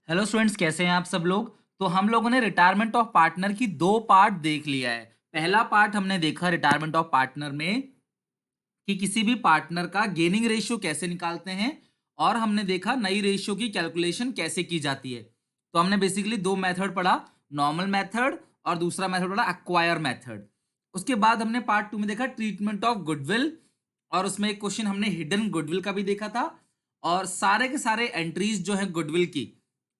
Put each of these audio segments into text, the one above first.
Hello students, कैसे हैं आप सब लोग। तो हम लोगों ने रिटायरमेंट ऑफ पार्टनर की दो पार्ट देख लिया है। पहला पार्ट हमने देखा रिटायरमेंट ऑफ पार्टनर में कि किसी भी पार्टनर का गेनिंग रेशियो कैसे निकालते हैं, और हमने देखा नई रेशियो की कैलकुलेशन कैसे की जाती है। तो हमने बेसिकली दो मेथड पढ़ा, नॉर्मल मेथड और दूसरा मेथड पढ़ा एक्वायर मेथड। उसके बाद हमने पार्ट टू में देखा ट्रीटमेंट ऑफ गुडविल, और उसमें एक क्वेश्चन हमने हिडन गुडविल का भी देखा था। और सारे के सारे एंट्रीज जो है गुडविल की,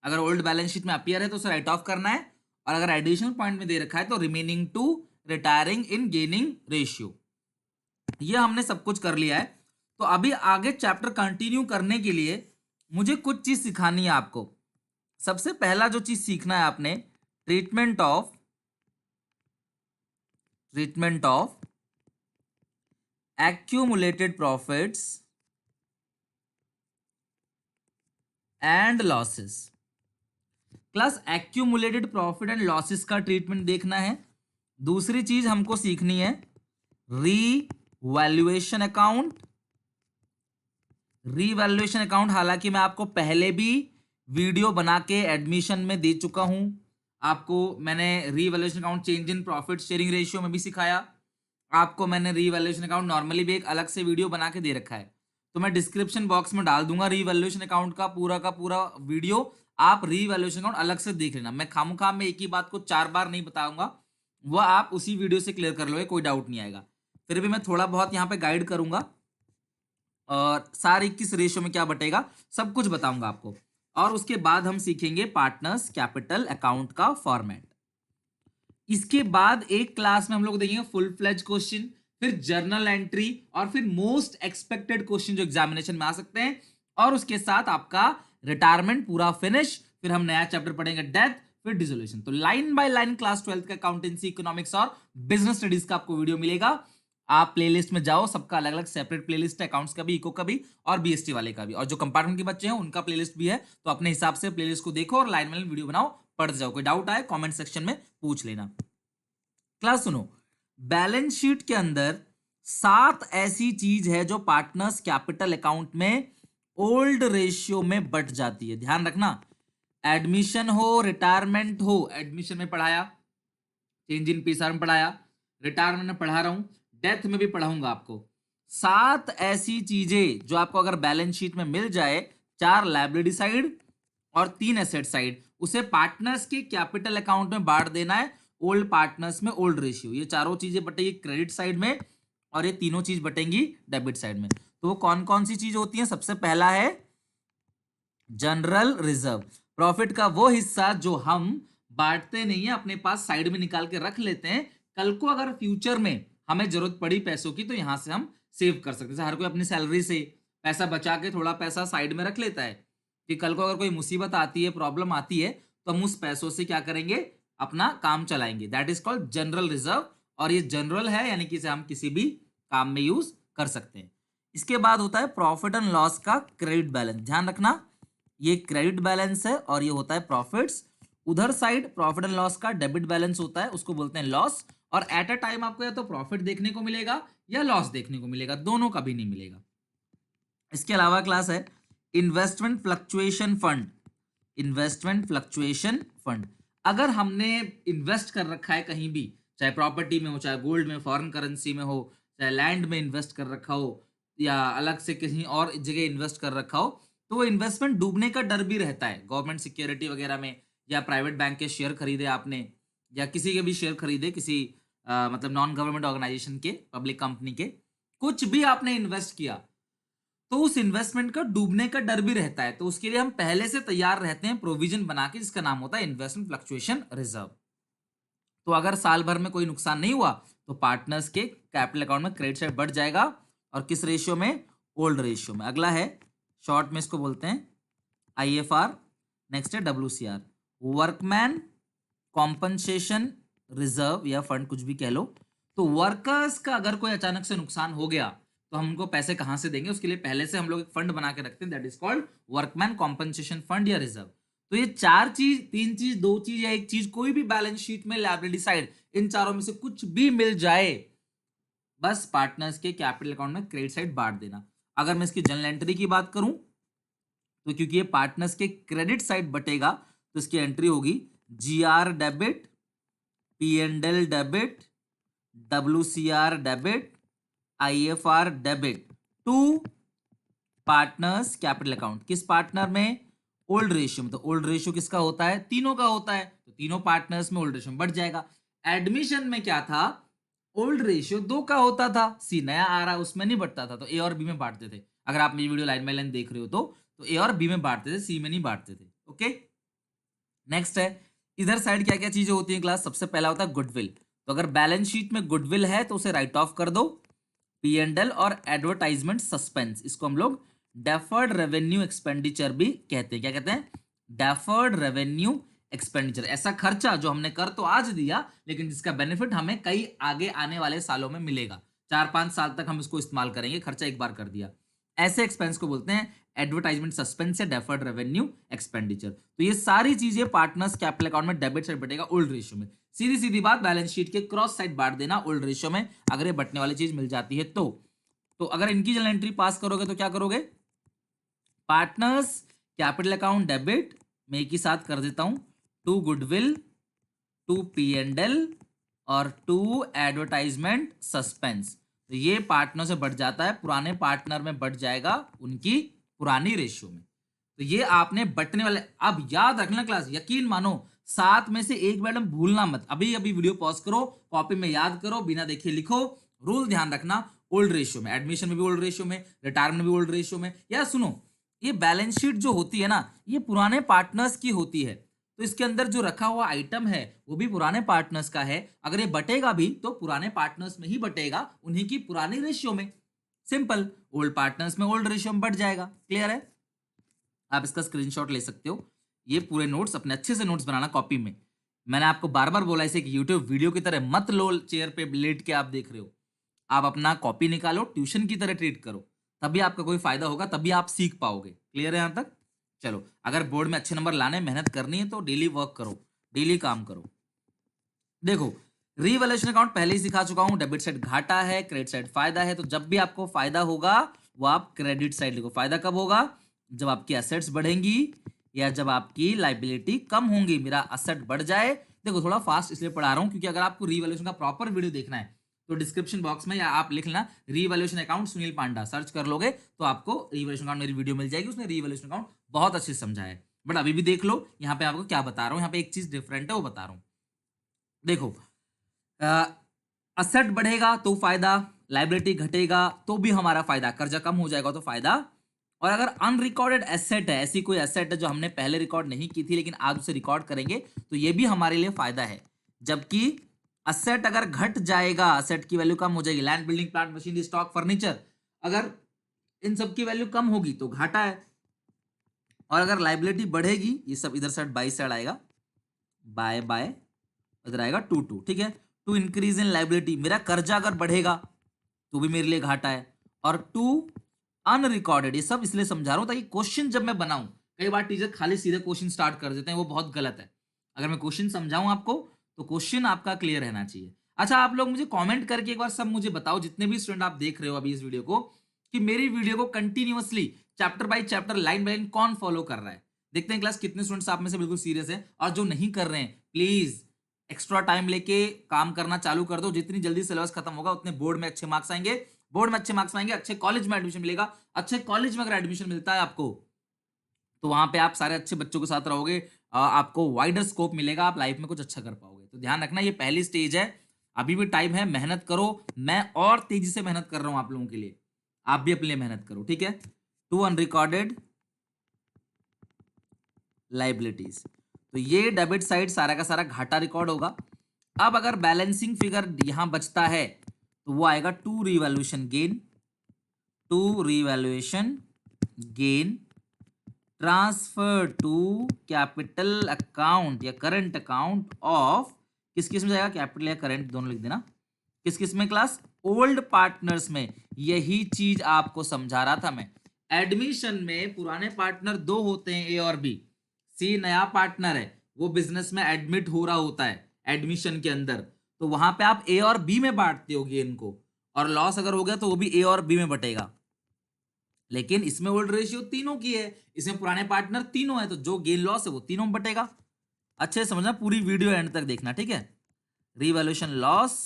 अगर ओल्ड बैलेंस शीट में अपीयर है तो उसे राइट ऑफ करना है, और अगर एडिशनल पॉइंट में दे रखा है तो remaining to retiring in gaining ratio. ये हमने सब कुछ कर लिया है। तो अभी आगे चैप्टर कंटिन्यू करने के लिए मुझे कुछ चीज सिखानी है आपको। सबसे पहला जो चीज सीखना है आपने, treatment of accumulated profits and losses. Class accumulated profit and losses का ट्रीटमेंट देखना है। दूसरी चीज हमको सीखनी है रीवैल्यूएशन अकाउंट। रीवैल्यूएशन अकाउंट हालांकि मैं आपको पहले भी वीडियो बना के एडमिशन में दे चुका हूं। आपको मैंने revaluation account change in profit sharing ratio में भी सिखाया। आपको मैंने रीवैल्यूएशन अकाउंट नॉर्मली भी एक अलग से वीडियो बना के दे रखा है, तो मैं डिस्क्रिप्शन बॉक्स में डाल दूंगा रीवैल्यूएशन अकाउंट का पूरा वीडियो। आप रीवैल्यूएशन अकाउंट अलग से देख लेना। मैं खामखा में एक ही बात को 4 बार नहीं बताऊंगा, वह आप उसी वीडियो से क्लियर कर लोगे, कोई डाउट नहीं आएगा। फिर भी मैं थोड़ा बहुत यहाँ पे गाइड करूंगा, और सारे किस रेशियो में क्या बटेगा सब कुछ बताऊंगा आपको। और उसके बाद हम सीखेंगे पार्टनर्स कैपिटल अकाउंट का फॉर्मेट। इसके बाद एक क्लास में हम लोग देखेंगे फुल फ्लेज क्वेश्चन, फिर जर्नल एंट्री, और फिर मोस्ट एक्सपेक्टेड क्वेश्चन जो एग्जामिनेशन में आ सकते हैं। और उसके साथ आपका रिटायरमेंट पूरा फिनिश। फिर हम नया चैप्टर पढ़ेंगे डेथ, फिर डिसोल्यूशन। तो line by line class 12th का अकाउंटेंसी, इकोनॉमिक्स और बिजनेस स्टडीज का आपको वीडियो मिलेगा। आप प्लेलिस्ट में जाओ, सबका अलग अलग सेपरेट प्लेलिस्ट है, अकाउंट्स का भी, इको का भी, और बीएसटी वाले का भी, और जो कंपार्टमेंट के बच्चे हैं उनका प्लेलिस्ट भी है। तो अपने हिसाब से प्लेलिस्ट को देखो और लाइन बाय लाइन वीडियो बनाओ, पढ़ते जाओ। कोई डाउट आए कमेंट सेक्शन में पूछ लेना। क्लास सुनो, बैलेंस शीट के अंदर 7 ऐसी चीज है जो पार्टनर्स कैपिटल अकाउंट में ओल्ड रेशियो में बट जाती है। ध्यान रखना, एडमिशन हो रिटायरमेंट हो, एडमिशन में पढ़ाया, चेंज इन पीएसआर में पढ़ाया, रिटायरमेंट में पढ़ा रहा हूं, डेथ में भी पढ़ाऊंगा आपको। 7 ऐसी चीजें जो आपको अगर बैलेंस शीट में मिल जाए, 4 लायबिलिटी साइड और 3 एसेट साइड, उसे पार्टनर्स के कैपिटल अकाउंट में बांट देना है। ओल्ड पार्टनर्स में ओल्ड रेशियो, ये चारों चीजें बटेगी क्रेडिट साइड में, और ये तीनों चीज बटेंगी डेबिट साइड में। तो वो कौन कौन सी चीज होती है? सबसे पहला है जनरल रिजर्व, प्रॉफिट का वो हिस्सा जो हम बांटते नहीं है, अपने पास साइड में निकाल के रख लेते हैं। कल को अगर फ्यूचर में हमें जरूरत पड़ी पैसों की तो यहां से हम सेव कर सकते हैं। हर कोई अपनी सैलरी से पैसा बचा के थोड़ा पैसा साइड में रख लेता है कि कल को अगर कोई मुसीबत आती है, प्रॉब्लम आती है, तो हम उस पैसों से क्या करेंगे, अपना काम चलाएंगे। That is called general reserve. और ये जनरल है, यानी कि इसे हम किसी भी काम में यूज कर सकते हैं। इसके बाद होता है प्रॉफिट एंड लॉस का क्रेडिट बैलेंस। ध्यान रखना, ये क्रेडिट बैलेंस है और ये होता है प्रॉफिट्स। उधर साइड प्रॉफिट एंड लॉस का डेबिट बैलेंस होता है, उसको बोलते हैं लॉस। और एट अ टाइम आपको या तो प्रॉफिट देखने को मिलेगा या लॉस देखने को मिलेगा, दोनों का भी नहीं मिलेगा। इसके अलावा क्लास है investment fluctuation fund. Investment fluctuation fund, अगर हमने इन्वेस्ट कर रखा है कहीं भी, चाहे प्रॉपर्टी में हो, चाहे गोल्ड में, फॉरेन करेंसी में हो, चाहे लैंड में इन्वेस्ट कर रखा हो, या अलग से कहीं और जगह इन्वेस्ट कर रखा हो, तो वो इन्वेस्टमेंट डूबने का डर भी रहता है। गवर्नमेंट सिक्योरिटी वगैरह में, या प्राइवेट बैंक के शेयर खरीदे आपने, या किसी के भी शेयर खरीदे, किसी मतलब नॉन गवर्नमेंट ऑर्गेनाइजेशन के, पब्लिक कंपनी के, कुछ भी आपने इन्वेस्ट किया तो उस इन्वेस्टमेंट का डूबने का डर भी रहता है। तो उसके लिए हम पहले से तैयार रहते हैं प्रोविजन बना के, जिसका नाम होता है इन्वेस्टमेंट फ्लक्चुएशन रिजर्व। तो अगर साल भर में कोई नुकसान नहीं हुआ तो पार्टनर्स के कैपिटल अकाउंट में क्रेडिट साइड बढ़ जाएगा। और किस रेशियो में? ओल्ड रेशियो में। अगला है, शॉर्ट में इसको बोलते हैं आईएफआर। नेक्स्ट है WCR, वर्कमैन कॉम्पनसेशन रिजर्व या फंड, कुछ भी कह लो। तो वर्कर्स का अगर कोई अचानक से नुकसान हो गया तो हम उनको पैसे कहां से देंगे, उसके लिए पहले से हम लोग एक फंड बना के रखते हैं, that is called workman compensation fund या रिजर्व। तो ये 4 चीज, 3 चीज, 2 चीज या 1 चीज, कोई भी बैलेंस शीट में लायबिलिटी साइड, इन चारों में से कुछ भी मिल जाए, बस पार्टनर्स के कैपिटल अकाउंट में क्रेडिट साइड बांट देना। अगर मैं इसकी जनरल एंट्री की बात करूं तो क्योंकि ये पार्टनर्स के क्रेडिट साइड बटेगा तो इसकी एंट्री होगी GR debit, P&L debit, WCR debit, IFR debit to partners capital account. किस पार्टनर में? ओल्ड रेशियो में। तो ओल्ड रेशियो किसका होता है? तीनों का होता है, तो तीनों पार्टनर्स में ओल्ड रेशियो बढ़ जाएगा। एडमिशन में क्या था? ओल्ड रेशियो 2 का होता था, सी नया आ रहा है उसमें नहीं बढ़ता था, तो ए और बी में बांटते थे। अगर आप मेरी वीडियो लाइन बाय लाइन देख रहे हो तो ए और बी में बांटते थे, सी में नहीं बांटते थे। ओके, नेक्स्ट है इधर साइड क्या क्या चीजें होती है क्लास। सबसे पहला होता है गुडविल। तो अगर बैलेंस शीट में गुडविल है तो उसे राइट ऑफ कर दो। P&L और एडवर्टाइजमेंट सस्पेंस, इसको हम लोग डेफर्ड रेवेन्यू एक्सपेंडिचर भी कहते हैं। क्या कहते हैं? Deferred revenue expenditure. ऐसा खर्चा जो हमने कर तो आज दिया लेकिन जिसका बेनिफिट हमें कई आगे आने वाले सालों में मिलेगा, 4-5 साल तक हम इसको इस्तेमाल करेंगे, खर्चा एक बार कर दिया। ऐसे एक्सपेंस को बोलते हैं एडवर्टाइजमेंट सस्पेंस या डेफर्ड रेवेन्यू एक्सपेंडिचर। तो ये सारी चीजें पार्टनर्स कैपिटल अकाउंट में डेबिट साइड बटेगा ओल्ड रेशियो में। सीधी सीधी बात, बैलेंस शीट के क्रॉस साइड बांट देना ओल्ड रेशियो में, अगर ये बटने वाली चीज मिल जाती है तो अगर इनकी जनरल एंट्री पास करोगे तो क्या करोगे? पार्टनर्स कैपिटल अकाउंट डेबिट, मैं एक ही साथ कर देता हूं, टू गुडविल, टू P&L और टू एडवर्टाइजमेंट सस्पेंस। तो ये पार्टनर से बढ़ जाता है, पुराने पार्टनर में बढ़ जाएगा उनकी पुरानी रेशियो में। तो ये आपने बटने वाले, अब याद रखना क्लास, यकीन मानो 7 में से एक मैडम भूलना मत। अभी अभी वीडियो पॉज करो, कॉपी में याद करो, बिना देखे लिखो। रूल ध्यान रखना, ओल्ड रेशियो में, एडमिशन में भी ओल्ड रेशियो में, रिटायरमेंट में भी ओल्ड रेशियो में। या सुनो, ये बैलेंस शीट जो होती है ना, ये पुराने पार्टनर्स की होती है, तो इसके अंदर जो रखा हुआ आइटम है वो भी पुराने पार्टनर्स का है। अगर ये बटेगा भी तो पुराने पार्टनर्स में ही बटेगा, उन्हीं की पुरानी रेशियो में। सिंपल, ओल्ड पार्टनर्स में ओल्ड रेशियो में बढ़ जाएगा। क्लियर है? आप इसका स्क्रीनशॉट ले सकते हो। ये पूरे नोट्स अपने अच्छे से नोट्स बनाना कॉपी में। मैंने आपको बार बार बोला इसे कि यूट्यूब वीडियो की तरह मत लो, चेयर पे लेट के आप देख रहे हो। आप अपना कॉपी निकालो, ट्यूशन की तरह ट्रीट करो, तभी आपका कोई फायदा होगा, तभी आप सीख पाओगे। क्लियर है यहां तक? चलो, अगर बोर्ड में अच्छे नंबर लाने, मेहनत करनी है तो डेली वर्क करो, डेली काम करो। देखो, रीवैल्यूएशन अकाउंट पहले ही सिखा चुका हूं। डेबिट साइड घाटा है, क्रेडिट साइड फायदा है। तो जब भी आपको फायदा होगा वो आप क्रेडिट साइड लिखो। फायदा कब होगा? जब आपकी एसेट्स बढ़ेंगी या जब आपकी लाइबिलिटी कम होंगी। मेरा एसेट बढ़ जाए, देखो थोड़ा फास्ट इसलिए पढ़ा रहा हूं क्योंकि अगर आपको रीवैल्यूएशन का प्रॉपर वीडियो देखना है तो डिस्क्रिप्शन बॉक्स में या आप लिख लेना रीवैल्यूएशन अकाउंट सुनील पांडा, सर्च कर लोगे तो आपको रीवैल्यूएशन अकाउंट मेरी वीडियो मिल जाएगी, उसमें रीवैल्यूएशन अकाउंट बहुत अच्छे से समझाया है। बट अभी भी देख लो, यहाँ पे आपको क्या बता रहा हूँ, यहाँ पे एक चीज डिफरेंट है वो बता रहा हूँ। देखो, असेट बढ़ेगा तो फायदा, लाइबिलिटी घटेगा तो भी हमारा फायदा, कर्जा कम हो जाएगा तो फायदा। और अगर अनरिकॉर्डेड एसेट है, ऐसी कोई एसेट है जो हमने पहले रिकॉर्ड नहीं की थी लेकिन आज उसे रिकॉर्ड करेंगे, तो ये भी हमारे लिए फायदा है। जबकि असेट अगर घट जाएगा, असेट की वैल्यू कम हो जाएगी, land, building, plant, machinery, stock, furniture, अगर इन सब की वैल्यू कम होगी तो घाटा है। और अगर लाइबिलिटी बढ़ेगी, ये सब इधर साइड बाई साइड आएगा, बाय बाय, इधर आएगा टू, ठीक है। टू इंक्रीज इन लाइबिलिटी, मेरा कर्जा अगर बढ़ेगा तो भी मेरे लिए घाटा है। और टू अनरिकॉर्डेड, ये सब इसलिए समझा रहा हूं ताकि क्वेश्चन जब मैं बनाऊं, कई बार टीचर खाली सीधे क्वेश्चन स्टार्ट कर देते हैं, वो बहुत गलत है। अगर मैं क्वेश्चन समझाऊं आपको तो क्वेश्चन आपका क्लियर रहना चाहिए। अच्छा, आप लोग मुझे कमेंट करके एक बार सब मुझे बताओ, जितने भी स्टूडेंट आप देख रहे हो अभी इस वीडियो को, कि मेरी वीडियो को continuously chapter by chapter, line by line कौन फॉलो कर रहा है। देखते हैं क्लास कितने स्टूडेंट्स आप में से बिल्कुल सीरियस है, और जो नहीं कर रहे हैं प्लीज एक्स्ट्रा टाइम लेके काम करना चालू कर दो। जितनी जल्दी सिलेबस खत्म होगा उतने बोर्ड में अच्छे मार्क्स आएंगे, बोर्ड में अच्छे मार्क्स आएंगे, अच्छे कॉलेज में एडमिशन मिलेगा। अच्छे कॉलेज में अगर एडमिशन मिलता है आपको तो वहां पे आप सारे अच्छे बच्चों के साथ रहोगे, आपको वाइडर स्कोप मिलेगा, आप लाइफ में कुछ अच्छा कर पाओगे। तो ध्यान रखना, ये पहली स्टेज है, अभी भी टाइम है, मेहनत करो। मैं और तेजी से मेहनत कर रहा हूं आप लोगों के लिए, आप भी अपने लिए मेहनत करो, ठीक है। टू अनरिकॉर्डेड लाइबिलिटीज, तो ये डेबिट साइड सारा का सारा घाटा रिकॉर्ड होगा। अब अगर बैलेंसिंग फिगर यहां बचता है तो वो आएगा to revaluation gain, to revaluation gain transfer to capital account या करंट अकाउंट ऑफ, किस किस में जाएगा, कैपिटल या करंट दोनों लिख देना। किस किस में क्लास? ओल्ड पार्टनर्स में। यही चीज आपको समझा रहा था मैं। एडमिशन में पुराने पार्टनर 2 होते हैं, ए और बी। सी नया पार्टनर है, वो बिजनेस में एडमिट हो रहा होता है एडमिशन के अंदर, तो वहां पे आप ए और बी में बांटते हो गेन को, और लॉस अगर हो गया तो वो भी ए और बी में बटेगा। लेकिन इसमें ओल्ड रेशियो तीनों की है, इसमें पुराने पार्टनर तीनों है, तो जो गेन लॉस है वो तीनों में बटेगा। अच्छे से समझना, पूरी वीडियो एंड तक देखना, ठीक है। Revaluation loss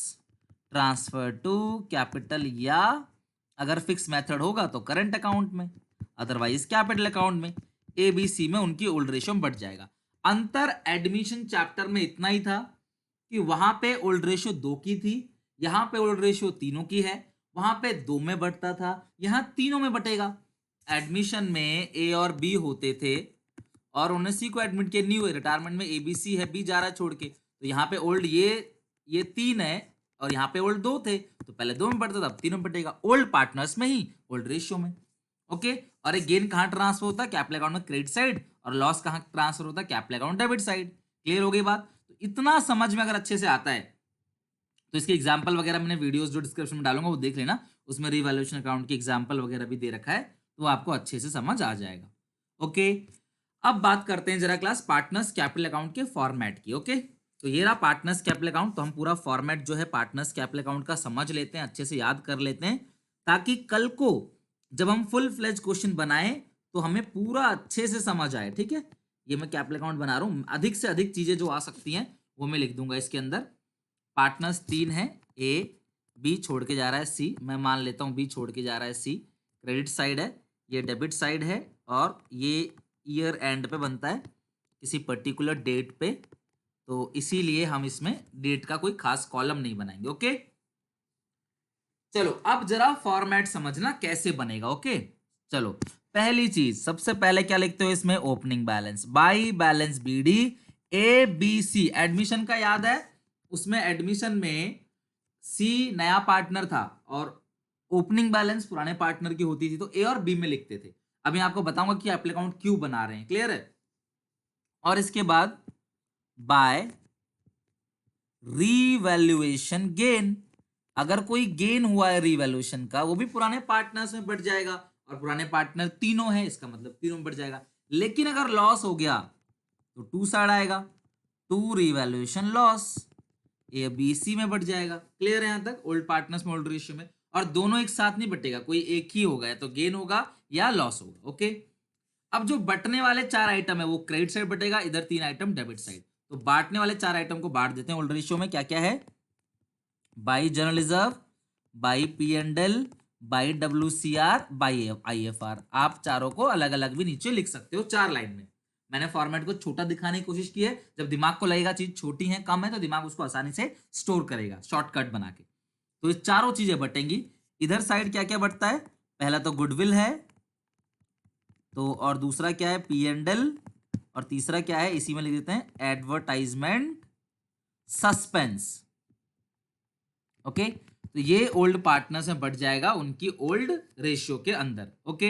transfer to capital, या अगर फिक्स मेथड होगा तो करंट अकाउंट में, अदरवाइज कैपिटल अकाउंट में। ABC में उनकी ओल्ड रेशियो बढ़ जाएगा। अंतर एडमिशन चैप्टर में इतना ही था कि वहां पे ओल्ड रेशियो 2 की थी, यहां पे ओल्ड रेशियो तीनों की है। वहां पे 2 में बढ़ता था, यहां तीनों में बटेगा। एडमिशन में A और B होते थे और उन्हें C को एडमिट किया, न्यू है, रिटायरमेंट में ABC है, B जा रहा है छोड़ के, तो यहाँ पे ओल्ड ये 3 है और यहाँ पे ओल्ड 2 थे, तो पहले 2 में बढ़ता था, अब 3 में बढ़ेगा। ओल्ड पार्टनर्स में ही, ओल्ड रेशियो में। ओके, और एक गेन कहाँ ट्रांसफर होता है? कैपिटल अकाउंट में क्रेडिट साइड, और लॉस कहाँ ट्रांसफर होता है? Capital account debit side. Clear हो गई बात? तो इतना समझ में अगर अच्छे से आता है तो इसके एग्जाम्पल वगैरह मैंने वीडियोस जो डिस्क्रिप्शन में डालूंगा वो देख लेना, उसमें रिवैल्यूएशन अकाउंट की एग्जाम्पल वगैरह भी दे रखा है, तो आपको अच्छे से समझ आ जाएगा। ओके, अब बात करते हैं जरा क्लास पार्टनर्स कैपिटल अकाउंट के फॉर्मेट की। ओके, तो ये रहा पार्टनर्स कैपिटल अकाउंट। तो हम पूरा फॉर्मेट जो है पार्टनर्स कैपिटल अकाउंट का समझ लेते हैं, अच्छे से याद कर लेते हैं, ताकि कल को जब हम फुल फ्लेज क्वेश्चन बनाए तो हमें पूरा अच्छे से समझ आए। ठीक है, ये मैं कैपिटल अकाउंट बना रहा हूँ, अधिक से अधिक चीजें जो आ सकती हैं वो मैं लिख दूंगा इसके अंदर। पार्टनर्स 3 है, A, B छोड़ के जा रहा है C, मैं मान लेता हूँ B छोड़ के जा रहा है C। क्रेडिट साइड है, ये डेबिट साइड है, और ये ईयर एंड पे बनता है किसी पर्टिकुलर डेट पे, तो इसीलिए हम इसमें डेट का कोई खास कॉलम नहीं बनाएंगे। ओके, चलो अब जरा फॉर्मेट समझना कैसे बनेगा। ओके, चलो पहली चीज, सबसे पहले क्या लिखते हो इसमें? Opening balance by balance BD ABC। Admission का याद है, उसमें एडमिशन में C नया पार्टनर था और ओपनिंग बैलेंस पुराने पार्टनर की होती थी, तो A और B में लिखते थे। अभी आपको बताऊंगा कि कैपिटल अकाउंट क्यों बना रहे हैं। क्लियर है? और इसके बाद बाय रीवैल्यूएशन गेन, अगर कोई गेन हुआ है रीवैल्यूएशन का, वो भी पुराने पार्टनर्स में बढ़ जाएगा, और पुराने पार्टनर तीनों हैं, इसका मतलब तीनों में बढ़ जाएगा। लेकिन अगर लॉस हो गया तो टू साइड आएगा, टू रीवैल्यूएशन लॉस, ABC में बढ़ जाएगा। क्लियर है यहां तक? ओल्ड पार्टनर्स में ओल्ड रेशियो में, और दोनों एक साथ नहीं बटेगा, कोई एक ही होगा, या तो गेन होगा या लॉस होगा। ओके, अब जो बटने वाले 4 आइटम है वो क्रेडिट साइड बटेगा, इधर 3 आइटम डेबिट साइड। तो बांटने वाले 4 आइटम को बांट देते हैं ओल्ड रेशियो में। क्या क्या है? By general reserve, by P&L, by WCR, by IFR। आप चारों को अलग अलग भी नीचे लिख सकते हो 4 लाइन में। मैंने फॉर्मेट को छोटा दिखाने की कोशिश की है, जब दिमाग को लगेगा चीज छोटी है, कम है, तो दिमाग उसको आसानी से स्टोर करेगा शॉर्टकट बना के। तो ये चारों चीजें बटेंगी। इधर साइड क्या क्या बढ़ता है? पहला तो गुडविल है, तो और दूसरा क्या है? P&L, और तीसरा क्या है? इसी में लिख देते हैं एडवर्टाइजमेंट सस्पेंस। ओके, तो ये ओल्ड पार्टनर्स में बढ़ जाएगा उनकी ओल्ड रेशियो के अंदर। ओके,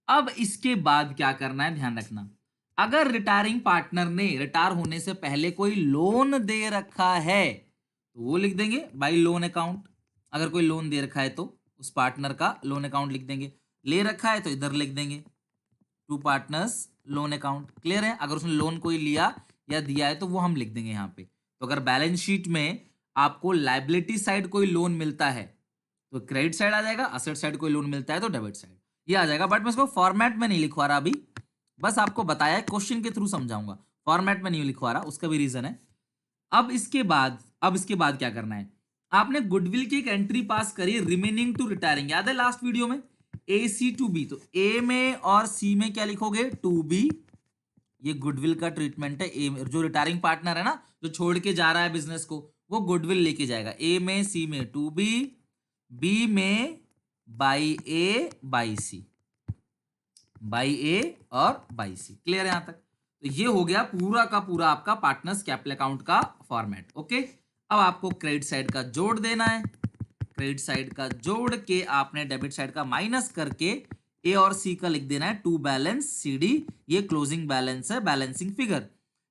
अब इसके बाद क्या करना है ध्यान रखना, अगर रिटायरिंग पार्टनर ने रिटायर होने से पहले कोई लोन दे रखा है तो वो लिख देंगे बाई लोन अकाउंट। अगर कोई लोन दे रखा है तो उस पार्टनर का लोन अकाउंट लिख देंगे, ले रखा है तो इधर लिख देंगे to partners loan account. Clear है? अगर उसने लोन कोई लिया या दिया है तो वो हम लिख देंगे यहाँ पे। तो अगर बैलेंस शीट में आपको लाइबिलिटी साइड कोई लोन मिलता है तो क्रेडिट साइड आ जाएगा, असेट साइड कोई लोन मिलता है तो डेबिट साइड, ये आ जाएगा। बट मैं इसको फॉर्मेट में नहीं लिखवा रहा अभी, बस आपको बताया, क्वेश्चन के थ्रू समझाऊंगा, फॉर्मेट में नहीं लिखवा रहा, उसका भी रीजन है। अब इसके बाद क्या करना है? आपने गुडविल की एक एंट्री पास करी, रिमेनिंग टू रिटायरिंग, याद है लास्ट वीडियो में? AC टू B, तो A में और C में क्या लिखोगे? To B। ये गुडविल का ट्रीटमेंट है। ए जो रिटायरिंग पार्टनर है ना, जो छोड़ के जा रहा है बिजनेस को, वो गुडविल लेके जाएगा। A में, C में टू B में by A by C, by A और बाई C। क्लियर है यहां तक? तो ये हो गया पूरा का पूरा आपका पार्टनर्स कैपिटल अकाउंट का फॉर्मेट। ओके, अब आपको क्रेडिट साइड का जोड़ देना है, क्रेडिट साइड का जोड़ के आपने डेबिट साइड का माइनस करके A और C का लिख देना है टू बैलेंस CD। ये क्लोजिंग बैलेंस है, बैलेंसिंग फिगर।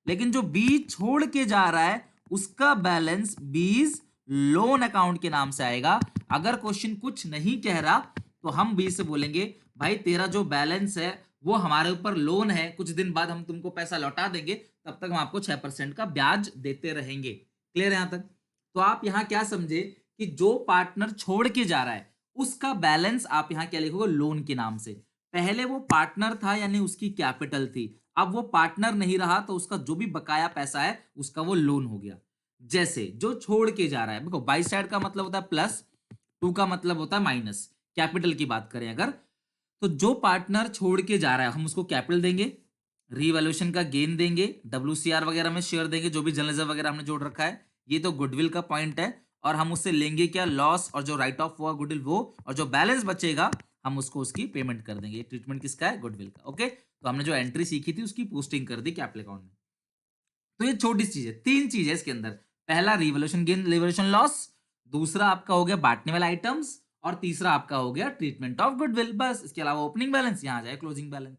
लेकिन जो B छोड़ के जा रहा है उसका बैलेंस बीज लोन अकाउंट के नाम से आएगा। अगर क्वेश्चन कुछ नहीं कह रहा तो हम B से बोलेंगे भाई तेरा जो बैलेंस है वो हमारे ऊपर लोन है, कुछ दिन बाद हम तुमको पैसा लौटा देंगे, तब तक हम आपको 6% का ब्याज देते रहेंगे। क्लियर है यहां तक? तो आप यहां क्या समझे कि जो पार्टनर छोड़ के जा रहा है उसका बैलेंस आप यहां क्या लिखोगे? लोन के नाम से। पहले वो पार्टनर था यानी उसकी कैपिटल थी, अब वो पार्टनर नहीं रहा तो उसका जो भी बकाया पैसा है उसका वो लोन हो गया। जैसे जो छोड़ के जा रहा है, देखो बाई साइड का मतलब होता है प्लस, टू का मतलब होता है माइनस, कैपिटल की बात करें अगर, तो जो पार्टनर छोड़ के जा रहा है हम उसको कैपिटल देंगे, रीवैल्यूएशन का गेन देंगे, WCR वगैरह में शेयर देंगे, जो भी जनरल रिजर्व वगैरह हमने जोड़ रखा है, ये तो गुडविल का पॉइंट है, और हम उससे लेंगे क्या, लॉस, और जो राइट ऑफ हुआ गुडविल वो, और जो बैलेंस बचेगा हम उसको उसकी पेमेंट कर देंगे। ये ट्रीटमेंट किसका है, गुडविल का। ओके, तो हमने जो एंट्री सीखी थी उसकी पोस्टिंग कर दी कैपिटल अकाउंट में। तो ये छोटी चीज है, तीन चीज है इसके अंदर, पहला रिवोल्यूशन गेन रिवोल्यूशन लॉस, दूसरा आपका हो गया बांटने वाला आइटम्स, और तीसरा आपका हो गया ट्रीटमेंट ऑफ गुडविल। बस इसके अलावा ओपनिंग बैलेंस, यहां आ जाए क्लोजिंग बैलेंस।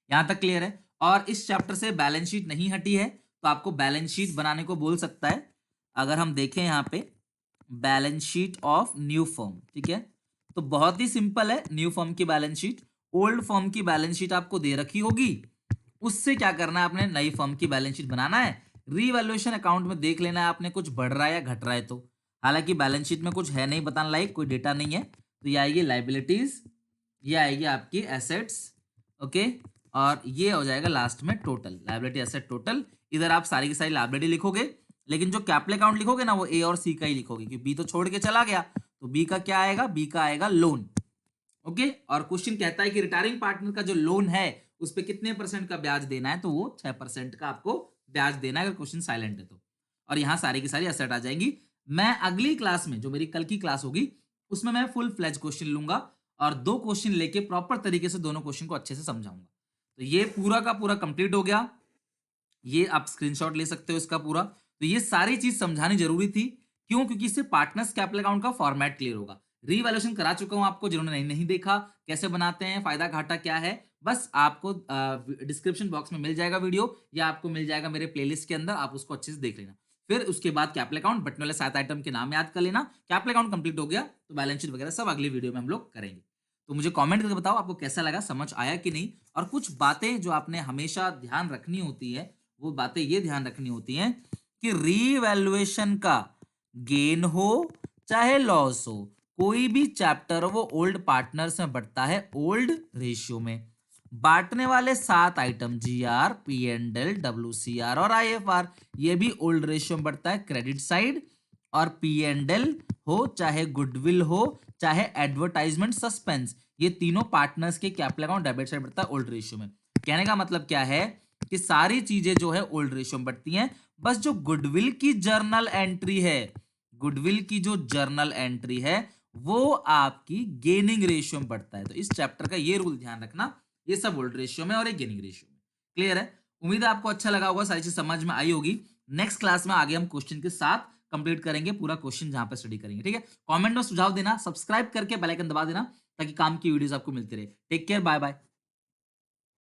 यहां तक क्लियर है। और इस चैप्टर से बैलेंस शीट नहीं हटी है तो आपको बैलेंस शीट बनाने को बोल सकता है। अगर हम देखें यहाँ पे balance sheet of new firm, ठीक है, तो बहुत ही सिंपल है। न्यू फर्म की बैलेंस शीट, ओल्ड फर्म की बैलेंस शीट आपको दे रखी होगी, उससे क्या करना है, आपने नई फर्म की बैलेंस शीट बनाना है। रीवैल्यूएशन अकाउंट में देख लेना है आपने कुछ बढ़ रहा है या घट रहा है, तो हालांकि बैलेंस शीट में कुछ है नहीं बताने लायक, कोई डेटा नहीं है, तो ये आएगी लाइबिलिटीज, ये आएगी आपकी एसेट्स, ओके, और ये हो जाएगा लास्ट में टोटल, लाइबिलिटी एसेट टोटल। इधर आप सारी की सारी लाइबिलिटी लिखोगे, लेकिन जो कैपिटल अकाउंट लिखोगे ना वो ए और सी का ही लिखोगे, क्योंकि बी तो छोड़ के चला गया, तो बी का क्या आएगा, बी का आएगा लोन। ओके, और क्वेश्चन कहता है कि रिटायरिंग पार्टनर का जो लोन है उस पर कितने % का ब्याज देना है, तो वो 6% का आपको ब्याज देना है अगर क्वेश्चन साइलेंट है तो। और यहाँ सारी की सारी एसेट आ जाएंगी। मैं अगली क्लास में, जो मेरी कल की क्लास होगी, उसमें मैं फुल फ्लेज क्वेश्चन लूंगा और 2 क्वेश्चन लेके प्रॉपर तरीके से दोनों क्वेश्चन को अच्छे से समझाऊंगा। तो ये पूरा का पूरा कंप्लीट हो गया, ये आप स्क्रीनशॉट ले सकते हो इसका पूरा। तो ये सारी चीज समझानी जरूरी थी, क्यों, क्योंकि इससे पार्टनर्स कैपिटल अकाउंट का फॉर्मेट क्लियर होगा। रीवैल्यूएशन करा चुका हूं आपको, जिन्होंने नहीं देखा कैसे बनाते हैं, फायदा घाटा क्या है, बस आपको डिस्क्रिप्शन बॉक्स में मिल जाएगा वीडियो, या आपको मिल जाएगा मेरे प्लेलिस्ट के अंदर, आप उसको अच्छे से देख लेना। फिर उसके बाद कैपिटल अकाउंट, बटने वाले 7 आइटम के नाम याद कर लेना। कैपिटल अकाउंट कंप्लीट हो गया तो बैलेंस शीट वगैरह सब अगली वीडियो में हम लोग करेंगे। तो मुझे कमेंट करके बताओ आपको कैसा लगा, समझ आया कि नहीं, और कुछ बातें जो आपने हमेशा ध्यान रखनी होती है, वो बातें ये ध्यान रखनी होती हैं कि रीवैल्यूएशन का गेन हो चाहे लॉस हो, कोई भी चैप्टर वो ओल्ड पार्टनर्स में बढ़ता है ओल्ड रेशियो में। बांटने वाले 7 आइटम GR, P&L, WCR और IFR, ये भी ओल्ड रेशियो में बढ़ता है क्रेडिट साइड, और P&L हो चाहे गुडविल हो चाहे एडवर्टाइजमेंट सस्पेंस, ये तीनों पार्टनर्स के कैपिटल अकाउंट डेबिट साइड बढ़ता है ओल्ड रेशियो में। कहने का मतलब क्या है कि सारी चीजें जो है ओल्ड रेशियो में बढ़ती हैं, बस जो गुडविल की जर्नल एंट्री है, गुडविल की जो जर्नल एंट्री है वो आपकी गेनिंग रेशियो में बढ़ता है। तो इस चैप्टर का ये रूल ध्यान रखना, ये सब ओल्ड रेशियो में और एक गेनिंग रेशियो में। क्लियर है, उम्मीद है आपको अच्छा लगा होगा, सारी चीज समझ में आई होगी। नेक्स्ट क्लास में आगे हम क्वेश्चन के साथ कंप्लीट करेंगे पूरा क्वेश्चन, जहां पर स्टडी करेंगे। ठीक है, कमेंट में सुझाव देना, सब्सक्राइब करके बेल आइकन दबा देना, ताकि काम की वीडियोस आपको मिलती रहे। Take care, bye bye.